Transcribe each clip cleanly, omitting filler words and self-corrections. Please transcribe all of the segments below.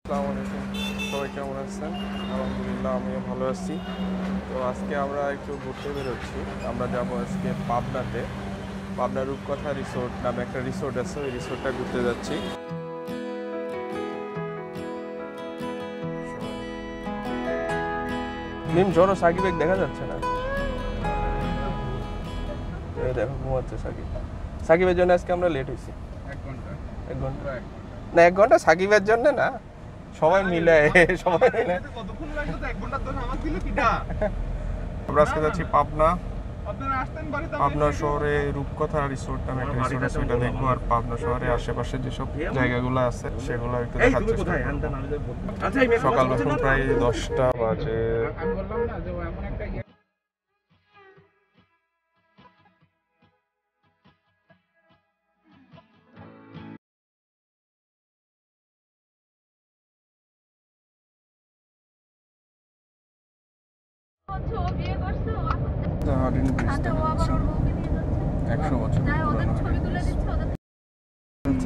আসসালামু আলাইকুম, সবাই কেমন আছেন? আলহামদুলিল্লাহ, আমিও ভালো আছি। তো আজকে আমরা একটু ঘুরতে বেরোচ্ছি। আমরা যাব আজকে পাবনাতে। পাবনা রূপকথা রিসোর্ট নামে একটা রিসোর্ট আছে, ওই রিসোর্টটা ঘুরতে যাচ্ছি। নিম জোরো সাকিব দেখা যাচ্ছে না, দেখো ঘুমাচ্ছে সাকিব। সাকিবের জন্য আজকে আমরা লেট হয়েছি 1 ঘন্টা। 1 ঘন্টা না, 1 ঘন্টা সাকিবের জন্য না, সবাই মিলে কতক্ষণ লাগবে তো 1 ঘন্টার জন্য আমার দিলে কিটা। আমরা আজকে যাচ্ছি পাবনা। আপনারা আসতেন বাড়িতে, পাবনা শহরে রূপকথা রিসোর্ট নামে একটা রিসোর্ট আছে, ওটা দেখবো। আর পাবনা শহরে আশেপাশে যেসব জায়গাগুলো আছে সেগুলো একটু দেখার চেষ্টা করব। সকাল এখন প্রায় 10টা বাজে। আমি বললাম না যে এমন একটা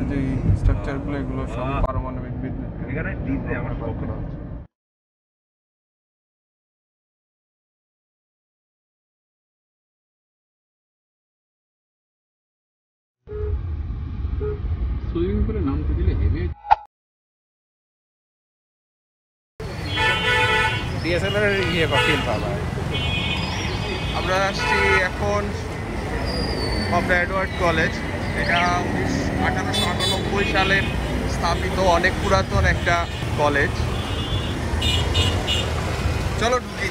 যে স্ট্রাকচারগুলো, এগুলো সব পারমাণবিক বিদ্যুৎ ব্যবহার করা হচ্ছে। সুইমিং পুলে নামতে দিলে হেভি ডিএসএলআর ইয়ে ফিল পাবা। আমরা আসছি এখন পাবনা এডওয়ার্ড কলেজ। এটা 1898 সালে স্থাপিত, অনেক পুরাতন একটা কলেজ। চলো ঢুকি।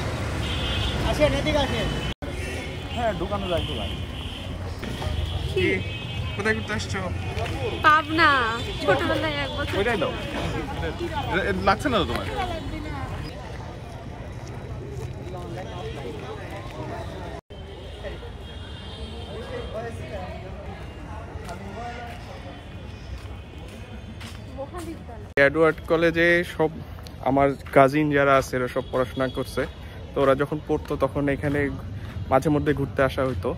আসেন, এদিকে আসেন। হ্যাঁ, ঢুকানো যায় তো। কি কোথায় ঘুরতে আসছো? পাবনা, ছোটবেলায় একবার। ওইটাই দাও, লাগছে না তো তোমার? এডওয়ার্ড কলেজে সব আমার কাজিন যারা আছে এরা সব পড়াশোনা করছে। তো ওরা যখন পড়তো তখন এখানে মাঝে মধ্যে ঘুরতে আসা হইতো।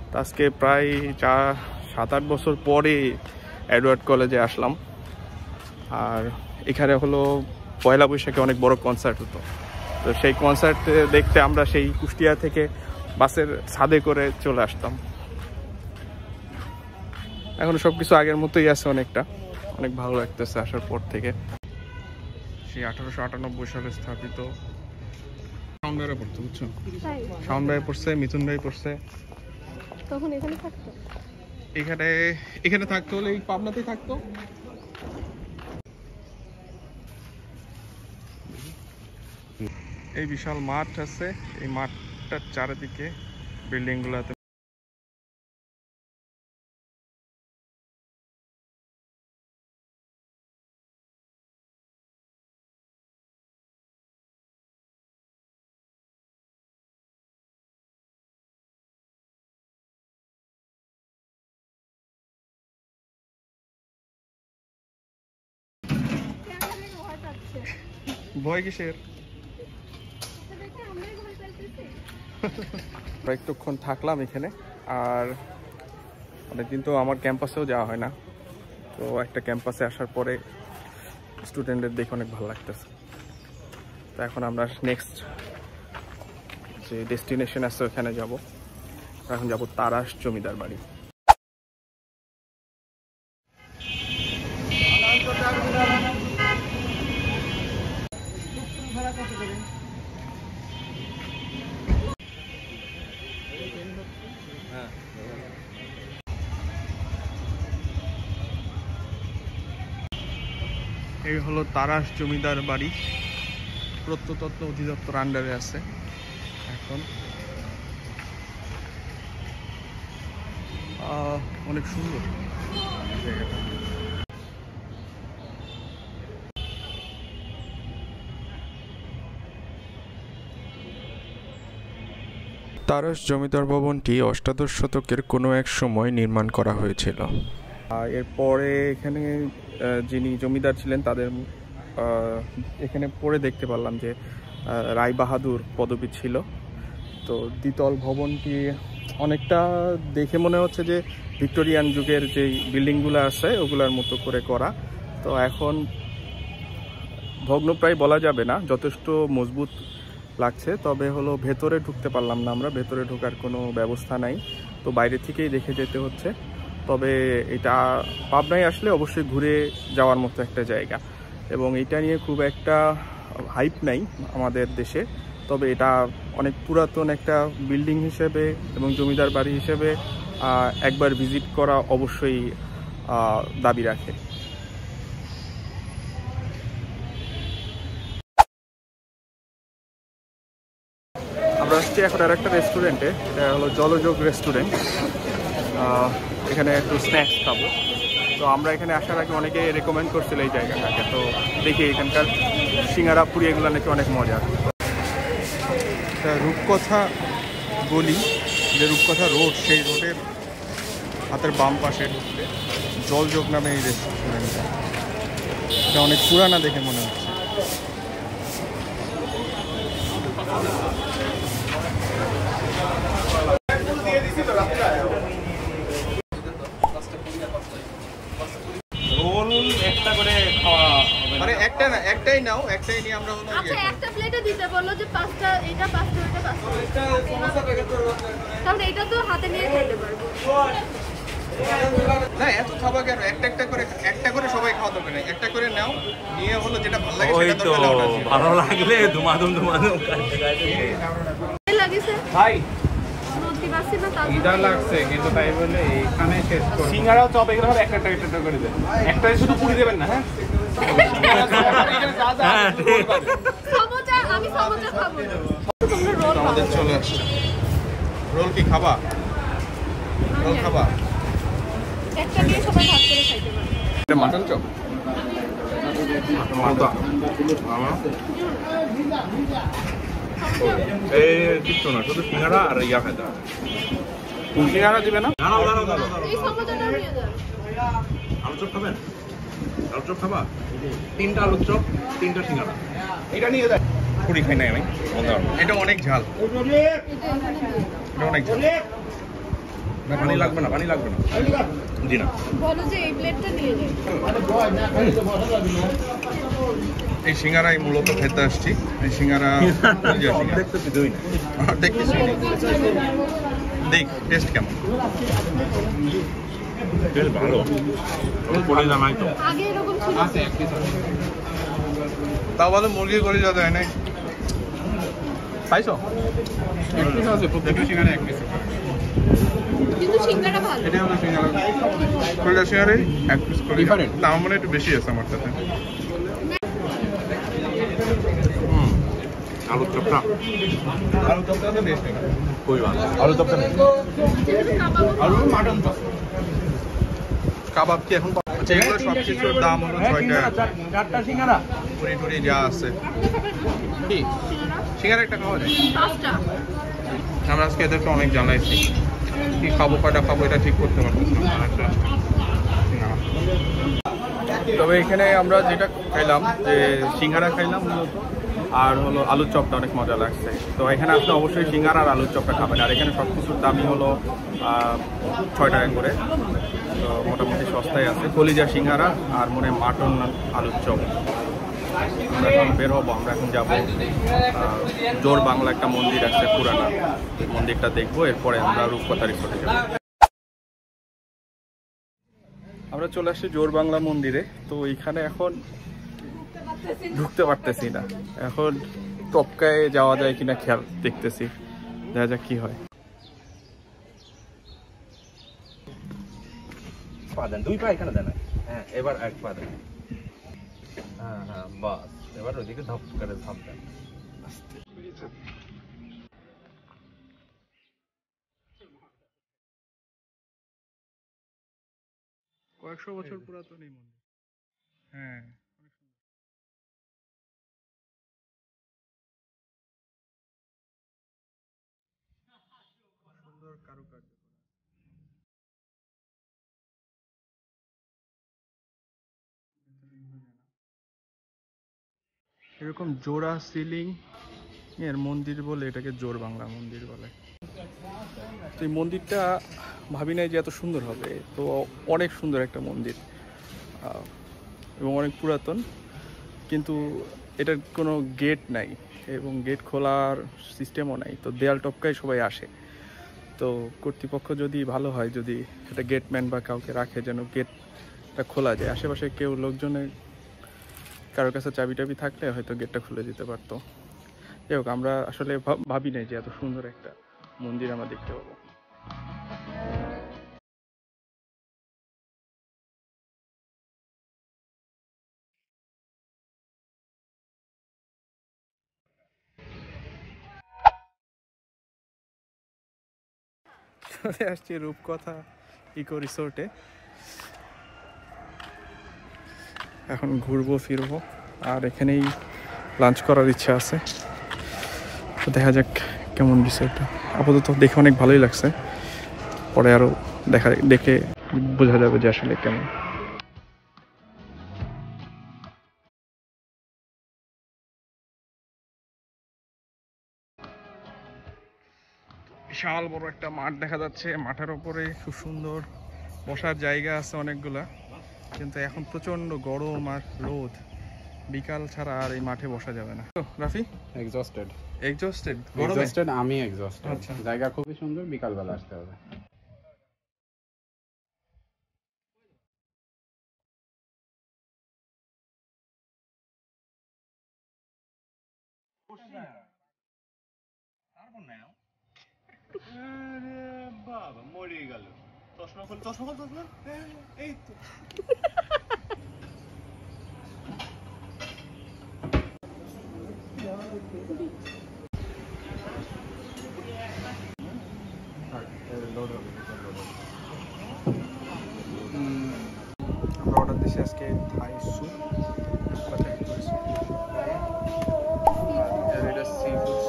তো আজকে প্রায় 7-8 বছর পরে এডওয়ার্ড কলেজে আসলাম। আর এখানে হলো পয়লা বৈশাখে অনেক বড় কনসার্ট হতো। তো সেই কনসার্ট দেখতে আমরা সেই কুষ্টিয়া থেকে বাসের ছাদে করে চলে আসতাম। এখন সব কিছু আগের মতোই আছে, অনেক ভালো লাগতেছে আসার পর থেকে। সেই 1898 সালে স্থাপিত। শাওন ভাইরা পড়তো, বুঝছো? শাওন ভাই পড়ছে, মিথুন ভাই পড়ছে। তখন এখানে থাকতো, এখানে থাকতো হলে এই পাবনাতেই থাকতো। এই বিশাল মাঠ আছে, এই মাঠটার চারিদিকে বিল্ডিং গুলাতে ভয় কিসের? একটুক্ষণ থাকলাম এখানে। আর অনেকদিন তো আমার ক্যাম্পাসেও যাওয়া হয় না, তো একটা ক্যাম্পাসে আসার পরে স্টুডেন্টদের দেখে অনেক ভালো লাগতেছে। তো এখন আমরা নেক্সট যে ডেস্টিনেশন আছে ওখানে যাব। এখন যাব তারাস জমিদার বাড়ি। এই হলো তারাস জমিদার বাড়ি, প্রত্নতত্ত্ব অধিদপ্তর আন্ডারে আছে। এখন অনেক সুন্দর জায়গাটা। তারাস জমিদার ভবনটি অষ্টাদশ শতকের কোনো এক সময় নির্মাণ করা হয়েছিল। এরপরে এখানে যিনি জমিদার ছিলেন তাদের এখানে পরে দেখতে পারলাম যে রায় বাহাদুর পদবী ছিল। তো দ্বিতল ভবনটি অনেকটা দেখে মনে হচ্ছে যে ভিক্টোরিয়ান যুগের যে বিল্ডিংগুলো আছে ওগুলোর মতো করে করা। তো এখন ভগ্নপ্রায় বলা যাবে না, যথেষ্ট মজবুত লাগছে। তবে হলো ভেতরে ঢুকতে পারলাম না আমরা, ভেতরে ঢোকার কোনো ব্যবস্থা নাই, তো বাইরে থেকেই দেখে যেতে হচ্ছে। তবে এটা পাবনায় আসলে অবশ্যই ঘুরে যাওয়ার মতো একটা জায়গা, এবং এটা নিয়ে খুব একটা হাইপ নাই আমাদের দেশে। তবে এটা অনেক পুরাতন একটা বিল্ডিং হিসেবে এবং জমিদার বাড়ি হিসেবে একবার ভিজিট করা অবশ্যই দাবি রাখে। আমরা আসছি এখন আর একটা রেস্টুরেন্টে, এটা হলো জলযোগ রেস্টুরেন্ট। এখানে একটু স্ন্যাক্স খাবো। তো আমরা এখানে আসার আগে অনেকে রেকমেন্ড করছিল এই জায়গাটাকে, তো দেখি এখানকার সিঙ্গারা পুরি এগুলো নাকি অনেক মজা। রূপকথা গলি, যে রূপকথা রোড, সেই রোডের হাতের বাম পাশে ঢুকলে জলযোগ নামে এই রেস্টুরেন্টটা, এটা অনেক পুরানা দেখে মনে হচ্ছে। রোল একটা করে খাওয়া মানে একটা না, একটাই নাও, একটাই নিয়ে আমরা হলো আচ্ছা একটা প্লেটে দিতে বললো যে 5টা, এটা 5টা, ওটা 5টা, তাহলে এটা তো হাতে নিয়ে খেতে পারবো না। এত খাবা কেন? একটা করে সবাই খাওয়া দরকার নেই, একটা করে নাও, নিয়ে হলো যেটা ভালো লাগে সেটা তো ভালো লাগলে ধুমাধুম লাগিছে ভাই। নদী বাসি না তাও এটা লাগছে কিন্তু তাই বলে এখানে শেষ করব। সিঙ্গারা চপ এগুলো হবে একটা করে দেন, একটাই শুধু পুরি দেবেন না। হ্যাঁ সমোসা, আমি সমোসা খাবো না। তোমরা রোল আমাদের চলে আসছে। রোল কি খাবা? রোল খাবা? একটা নিয়ে সবাই ভাগ করে খাইতে পারবে। এটা মাটন চপ। এই কিছু না, শুধু সিঙ্গারা আর ইয়া খাইতে হবে। সিঙ্গারা দিবে না? এই সমোসাটা নিয়ে যাও। আলু চপ খাবেন? আলু চপ খাবা? 3টা আলু চপ, 3টা সিঙ্গারা। এটা নিয়ে যাই। পুরি খাই নাই আমি, এটা অনেক ঝাল, এটা অনেক ঝাল। পানি লাগবে না, পানি লাগবে না। জি না। বলো যে এই প্লেটটা নিয়ে যাও। এই সিঙ্গারাই মূলত খেতে আসছি। এই সিঙ্গারা দেখতেছি দুই না। দেখতেছি, দেখ টেস্ট কেমন। বেশ ভালো। পড়ে জামাই তো আগে এরকম ছিল আছে এক পিস। তাও ভালো মুরগি করে যা দেয় নাই। খাইছো? এক পিস আছে, প্রত্যেকটা সিঙ্গারা এক পিস। কিন্তু সিঙ্গারা ভালো। এটা হলো সিঙ্গারা, কয়টা সিঙ্গারাই এক পিস করে Different? না, আমার মনে হয় একটু বেশি আছে আমার সাথে। আলু চপটা আলু চপটা তো বেশি না, কই ভালো। আলু চপটা নেই, যেহেতু কাবাব আলু মাটন চপ। কাবাব কি এখন পাওয়া যাচ্ছে? এগুলো সব কিছুর দাম হলো 6 টাকা। 4টা সিঙ্গারা। পুরি টুরি যা আছে। কি সিঙ্গারা একটা খাওয়া যায়? 5টা। আমরা আজকে এদেরকে অনেক জানাইছি, কি খাবো কয়টা খাবো এটা ঠিক করতে পারতেছি না। তবে এখানে আমরা যেটা খাইলাম, যে সিঙ্গারা খাইলাম মূলত, আর হলো আলুর চপটা অনেক মজা লাগছে। তো এখানে আসলে অবশ্যই সিঙ্গারা আর আলুর চপটা খাবেন। আর এখানে সব কিছুর দামই হলো 6 টাকা করে, তো মোটামুটি সস্তায় আছে। কলিজা সিঙ্গারা আর মনে হয় মাটন আলুর চপ। আমরা এখন বের হবো, আমরা এখন যাবো জোর বাংলা একটা মন্দির আছে পুরানা, মন্দিরটা দেখবো, এরপরে আমরা রূপকথা রিসোর্টে যাবো। আমরা চলে আসছি জোর বাংলা মন্দিরে। তো এখানে এখন ঢুকতে পারতেছি না, এখন টপকায় যাওয়া যায় কিনা খেয়াল দেখতেছি, দেখা যাক কি হয়। পা দেন, 2 পা এখানে দেন। হ্যাঁ এবার 1 পা দেন। হ্যাঁ হ্যাঁ বাস, এবার ওইদিকে ধপ করে ধাপ দেন। কয়েকশো বছর পুরাতন এই মন্দির। হ্যাঁ সুন্দর কারুকার্য। এরকম জোড়া সিলিং এর মন্দির বলে এটাকে জোর বাংলা মন্দির বলে। তো এই মন্দিরটা ভাবি নাই যে এত সুন্দর হবে, তো অনেক সুন্দর একটা মন্দির এবং অনেক পুরাতন। কিন্তু এটার কোনো গেট নাই এবং গেট খোলার সিস্টেমও নাই, তো দেয়াল টপকায় সবাই আসে। তো কর্তৃপক্ষ যদি ভালো হয়, যদি একটা গেটম্যান বা কাউকে রাখে যেন গেটটা খোলা যায়, আশেপাশে কেউ লোকজনের কারোর কাছে চাবি টাবি থাকলে হয়তো গেটটা খুলে দিতে পারতো। যাই হোক, আমরা আসলে ভাবি নাই যে এত সুন্দর একটা মন্দির আমরা দেখতে পাবো। চলে আসছি রূপকথা ইকো রিসোর্টে। এখন ঘুরবো ফিরবো, আর এখানেই লাঞ্চ করার ইচ্ছা আছে। তো দেখা যাক কেমন রিসোর্টটা। আপাতত দেখে অনেক ভালোই লাগছে, পরে আরও দেখে বোঝা যাবে যে আসলে কেমন। বিশাল বড় একটা মাঠ দেখা যাচ্ছে, মাঠের ওপরে খুব সুন্দর বসার জায়গা আছে অনেকগুলা, কিন্তু এখন প্রচন্ড গরম আর রোদ, বিকাল ছাড়া আর এই মাঠে বসা যাবে না। তো রাফি এক্সস্টেড আমি এক্সস্টেড। আচ্ছা, জায়গা খুবই সুন্দর, বিকাল বেলা আসতে হবে। বাবা মরে গেল। চশমা খোল, এই তো আমরা অর্ডার দিচ্ছি আজকে থাই স্যুপ, এটা সি ফুড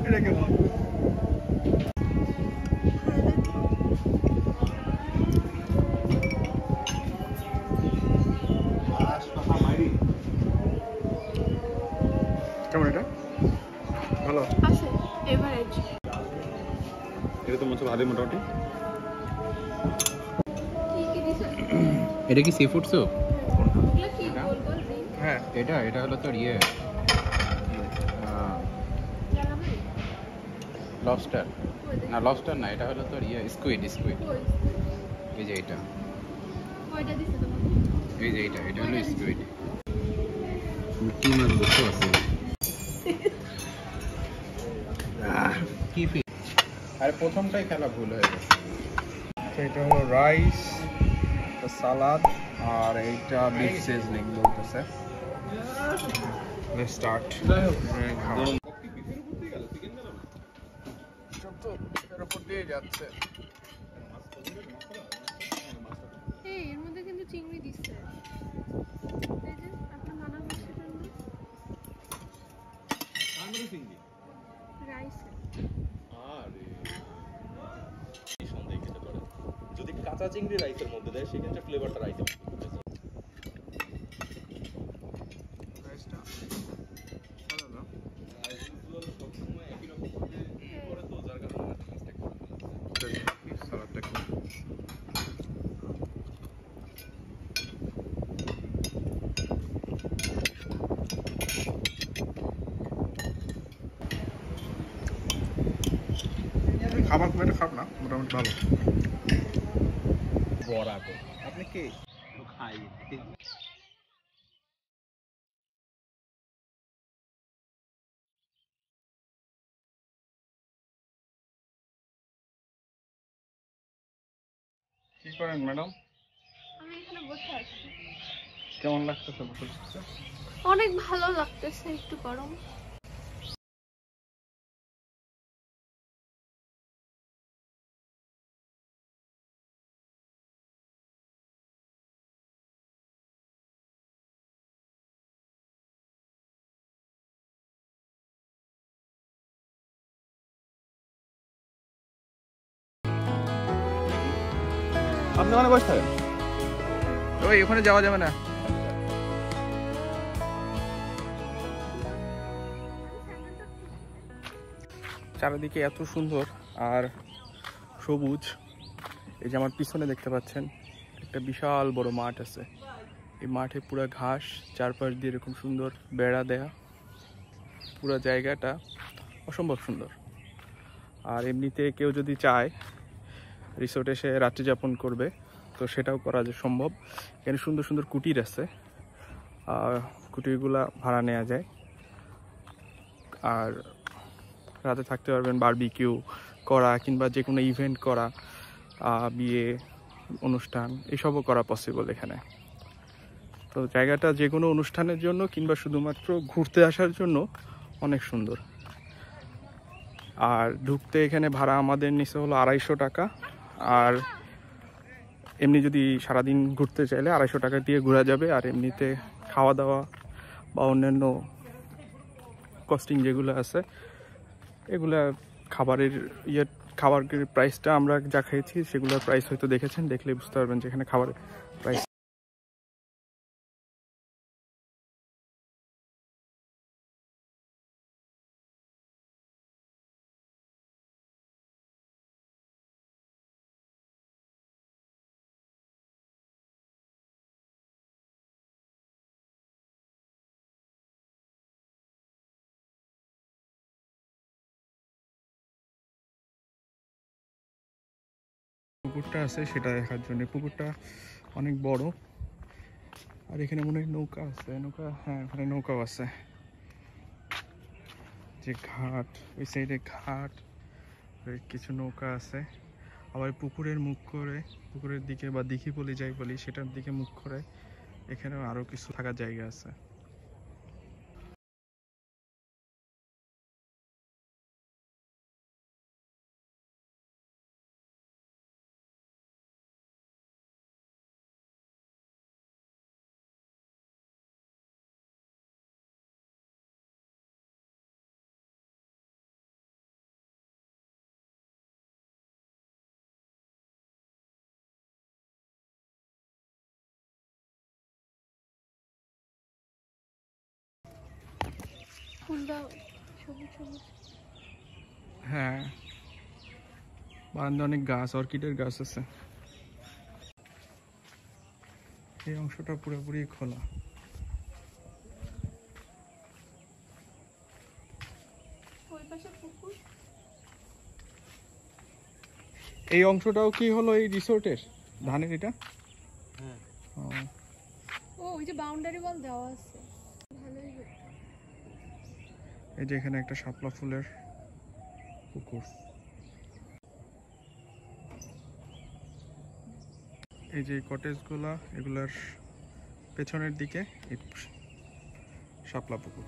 এটা কেমন? কেমন এটা? ভালো আছে এভারেজ। এটা তো মনে ভালোই মোটামুটি। কি দিছে? এটা কি সি ফুড স্যুপ? এগুলো কি গোল গোল রিং? হ্যাঁ, এটা হলো তোর লবস্টার না, লবস্টার না, এটা হলো তোর স্কুইড। এই যে এটা, কয়টা দিছে তোমাকে? এই যে এটা হলো স্কুইড। কি মাছ বুঝতে পারছি কি ফিশ? আরে প্রথমটাই খেলা ভুল হয়ে গেছে। এটা হলো রাইস, সালাদ, আর এইটা বিফ সিজনিং বলতেছে। Let's start. যাচ্ছে এর মধ্যে কিন্তু চিংড়ি দিচ্ছে। এই যে আপনার নানা বলছে রাইস। যদি কাঁচা চিংড়ি রাইসের মধ্যে দেয় সেক্ষেত্রে ফ্লেভারটা রাইসে রাইসটা ভালো না? সবসময় একই রকম করে তো যার কারণে মিস্টেক করে সালাদটা একটু খাবার খুব একটা খারাপ না, মোটামুটি ভালো। বড়া তো আপনি কে খাই কি করেন ম্যাডাম? আমি এখানে বসে আছি। কেমন লাগতেছে বসে? অনেক ভালো লাগতেছে, একটু গরম। আপনি ওখানে বসে থাকেন। ওই ওখানে যাওয়া যাবে না। চারিদিকে এত সুন্দর আর সবুজ। এই যে আমার পিছনে দেখতে পাচ্ছেন একটা বিশাল বড় মাঠ আছে। এই মাঠে পুরো ঘাস, চারপাশ দিয়ে এরকম সুন্দর বেড়া দেয়া, পুরো জায়গাটা অসম্ভব সুন্দর। আর এমনিতে কেউ যদি চায় রিসোর্টে এসে রাত্রি যাপন করবে তো সেটাও করা সম্ভব। এখানে সুন্দর সুন্দর কুটির আছে, কুটিরগুলা ভাড়া নেওয়া যায়। আর রাতে থাকতে পারবেন, বারবিকিউ করা কিংবা যে কোনো ইভেন্ট করা, বিয়ে অনুষ্ঠান এসবও করা পসিবল এখানে। তো জায়গাটা যে কোনো অনুষ্ঠানের জন্য কিংবা শুধুমাত্র ঘুরতে আসার জন্য অনেক সুন্দর। আর ঢুকতে এখানে ভাড়া আমাদের নিচে হলো 250 টাকা। আর এমনি যদি সারাদিন ঘুরতে চাইলে 250 টাকা দিয়ে ঘোরা যাবে। আর এমনিতে খাওয়া দাওয়া বা অন্যান্য কস্টিং যেগুলো আছে এগুলা খাবারের খাবারের প্রাইসটা আমরা যা খেয়েছি সেগুলোর প্রাইস হয়তো দেখেছেন, দেখলে বুঝতে পারবেন যে এখানে খাবারের প্রাইস। পুকুরটা আছে সেটা দেখার জন্য। পুকুরটা অনেক বড়। আর এখানে মনে হয় নৌকা আছে, নৌকা, হ্যাঁ ওখানে নৌকাও আছে। যে ঘাট, ওই সাইডে ঘাট, কিছু নৌকা আছে। আবার পুকুরের মুখ করে, পুকুরের দিকে বা দিঘি বলি যাই বলি সেটার দিকে মুখ করে এখানেও আরো কিছু থাকার জায়গা আছে। হ্যাঁ, বারান্দা অনেক গাছ, অর্কিডের গাছ আছে। এই অংশটা পুরোপুরি খোলা। এই অংশটাও কি হলো এই রিসোর্টের ধানের? এটা ওই যে বাউন্ডারি ওয়াল দেওয়া আছে, ভালোই হতো। এই যে এখানে একটা শাপলা ফুলের পুকুর। এই যে কটেজগুলা, এগুলার পেছনের দিকে এই শাপলা পুকুর।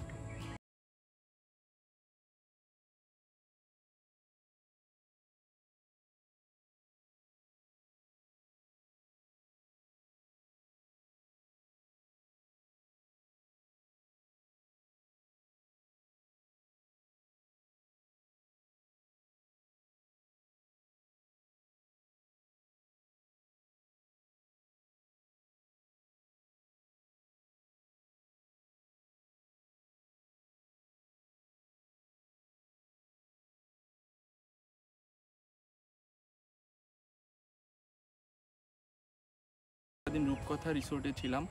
দিন রূপকথা রিসোর্টে ছিলাম,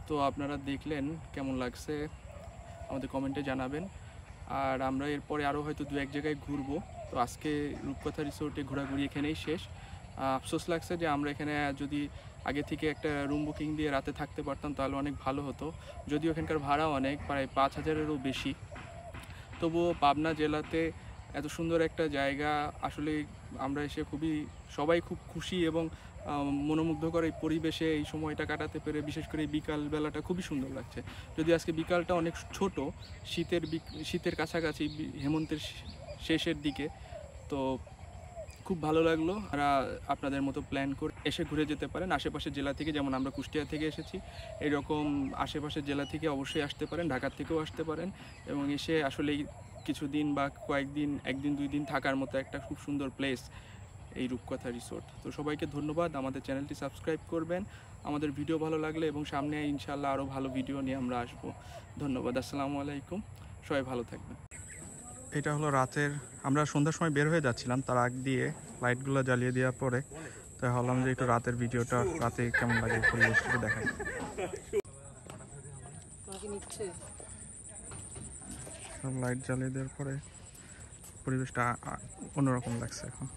তো আপনারা দেখলেন কেমন লাগছে আমাদের কমেন্টে জানাবেন। আর আমরা এরপরে আরও হয়তো 2-1 জায়গায় ঘুরবো। তো আজকে রূপকথা রিসোর্টে ঘোরাঘুরি এখানেই শেষ। আফসোস লাগছে যে আমরা এখানে যদি আগে থেকে একটা রুম বুকিং দিয়ে রাতে থাকতে পারতাম তাহলে অনেক ভালো হতো। যদিও এখানকার ভাড়া অনেক, প্রায় 5000-এরও বেশি। তবুও পাবনা জেলাতে এত সুন্দর একটা জায়গা, আসলে আমরা এসে সবাই খুব খুশি এবং মনোমুগ্ধকর এই পরিবেশে এই সময়টা কাটাতে পেরে, বিশেষ করে এই বিকাল বেলাটা খুবই সুন্দর লাগছে। যদি আজকে বিকালটা অনেক ছোট, শীতের কাছাকাছি, হেমন্তের শেষের দিকে, তো খুব ভালো লাগলো। আপনাদের মতো প্ল্যান করে এসে ঘুরে যেতে পারেন আশেপাশের জেলা থেকে। যেমন আমরা কুষ্টিয়া থেকে এসেছি, এরকম আশেপাশের জেলা থেকে অবশ্যই আসতে পারেন, ঢাকার থেকেও আসতে পারেন এবং এসে আসলে কিছুদিন বা কয়েকদিন, 1-2 দিন থাকার মতো একটা খুব সুন্দর প্লেস এই রূপকথা রিসোর্ট। তো সবাইকে ধন্যবাদ। আমাদের চ্যানেলটি সাবস্ক্রাইব করবেন আমাদের ভিডিও ভালো লাগলে, এবং সামনে ইনশাআল্লাহ আরও ভালো ভিডিও নিয়ে আমরা আসবো। ধন্যবাদ। আসসালামু আলাইকুম, সবাই ভালো থাকবেন। এটা হলো রাতের, আমরা সন্ধ্যার সময় বের হয়ে যাচ্ছিলাম, তার আগ দিয়ে লাইটগুলো জ্বালিয়ে দেওয়ার পরে তাই ভাবলাম যে একটু রাতের ভিডিওটা, রাতে কেমন লাগে পরিবেশটা দেখাই। সব লাইট জ্বালিয়ে দেওয়ার পরে পরিবেশটা অন্যরকম লাগছে এখন।